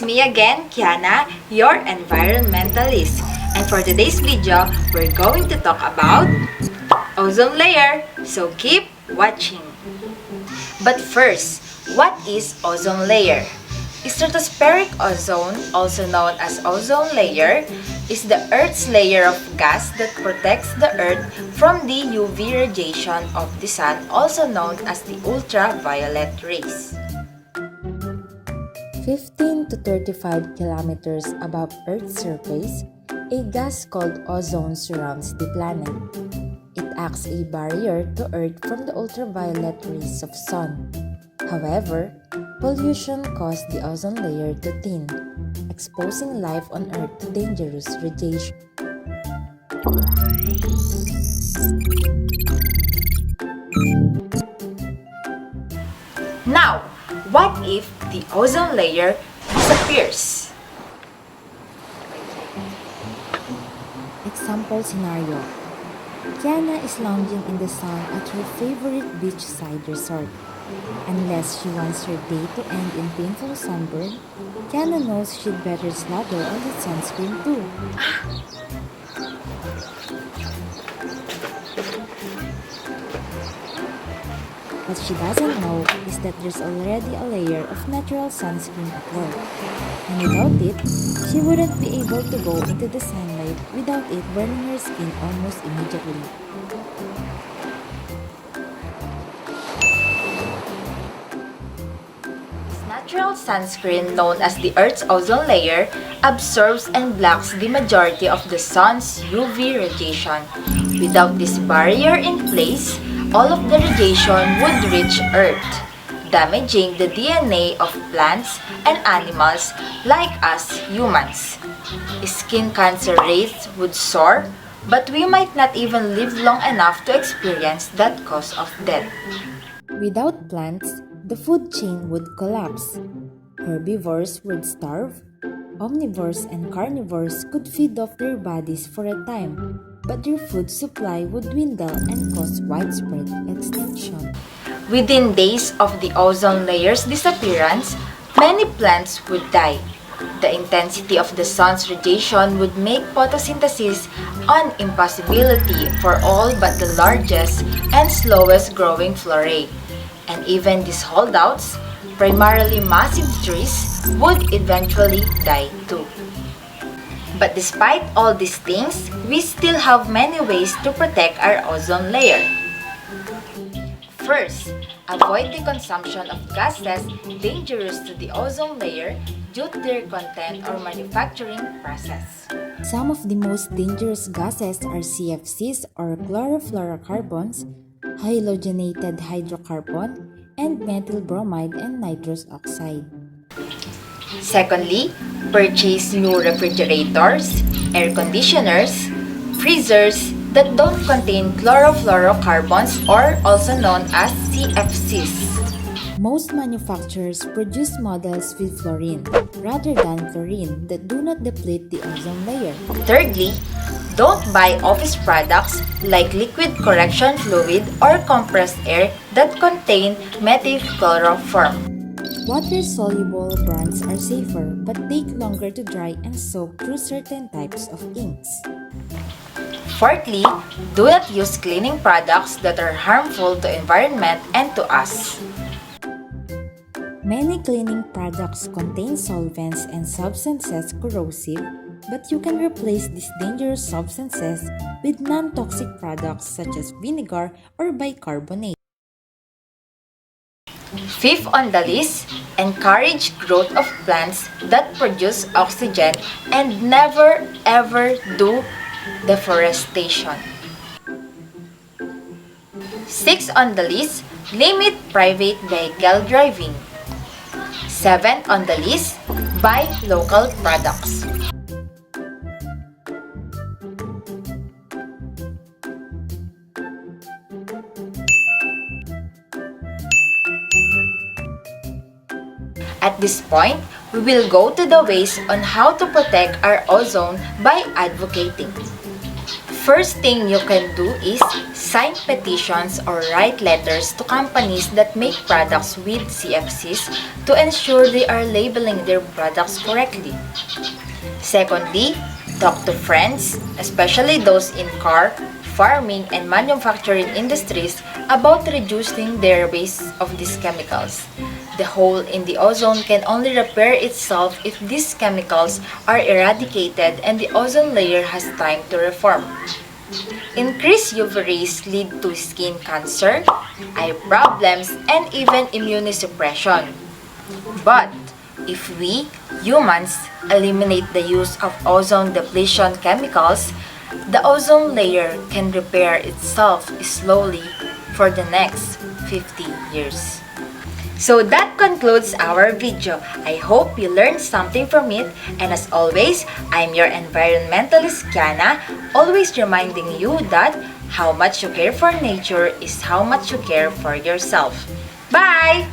It's me again, Kiana, your environmentalist. And for today's video, we're going to talk about ozone layer. So keep watching. But first, what is ozone layer? Stratospheric ozone, also known as ozone layer, is the Earth's layer of gas that protects the Earth from the UV radiation of the sun, also known as the ultraviolet rays. 15 to 35 kilometers above Earth's surface, a gas called ozone surrounds the planet. It acts a barrier to Earth from the ultraviolet rays of sun. However, pollution caused the ozone layer to thin, exposing life on Earth to dangerous radiation. Now, what if the ozone layer disappears? Example scenario. Kiana is lounging in the sun at her favorite beachside resort. Unless she wants her day to end in painful sunburn, Kiana knows she'd better slather on the sunscreen too. What she doesn't know is that there's already a layer of natural sunscreen at work. And without it, she wouldn't be able to go into the sunlight without it burning her skin almost immediately. Natural sunscreen, known as the Earth's ozone layer, absorbs and blocks the majority of the sun's UV radiation. Without this barrier in place, all of the radiation would reach Earth, damaging the DNA of plants and animals like us humans. Skin cancer rates would soar, but we might not even live long enough to experience that cause of death. Without plants, the food chain would collapse. Herbivores would starve. Omnivores and carnivores could feed off their bodies for a time, but their food supply would dwindle and cause widespread extinction. Within days of the ozone layer's disappearance, many plants would die. The intensity of the sun's radiation would make photosynthesis an impossibility for all but the largest and slowest growing flora. And even these holdouts, primarily massive trees, would eventually die too. But despite all these things, we still have many ways to protect our ozone layer. First, avoid the consumption of gases dangerous to the ozone layer due to their content or manufacturing process. Some of the most dangerous gases are CFCs or chlorofluorocarbons, halogenated hydrocarbon, and methyl bromide and nitrous oxide. Secondly, purchase new refrigerators, air conditioners, freezers that don't contain chlorofluorocarbons or also known as CFCs. Most manufacturers produce models with fluorine rather than chlorine that do not deplete the ozone layer. Thirdly, Don't buy office products like liquid correction fluid or compressed air that contain methylchloroform. Water-soluble brands are safer but take longer to dry and soak through certain types of inks. Fourthly, do not use cleaning products that are harmful to environment and to us. Many cleaning products contain solvents and substances corrosive, but you can replace these dangerous substances with non-toxic products such as vinegar or bicarbonate. Fifth on the list, encourage growth of plants that produce oxygen and never ever do deforestation. Sixth on the list, limit private vehicle driving. Seventh on the list, buy local products. At this point, we will go to the ways on how to protect our ozone by advocating. first thing you can do is sign petitions or write letters to companies that make products with CFCs to ensure they are labeling their products correctly. Secondly, talk to friends, especially those in car, farming, and manufacturing industries about reducing their waste of these chemicals. The hole in the ozone can only repair itself if these chemicals are eradicated and the ozone layer has time to reform. Increased UV rays lead to skin cancer, eye problems, and even immunosuppression. But if we, humans, eliminate the use of ozone depletion chemicals, the ozone layer can repair itself slowly for the next 50 years. So that concludes our video. I hope you learned something from it, and as always, I'm your environmentalist Kiana, always reminding you that how much you care for nature is how much you care for yourself. Bye!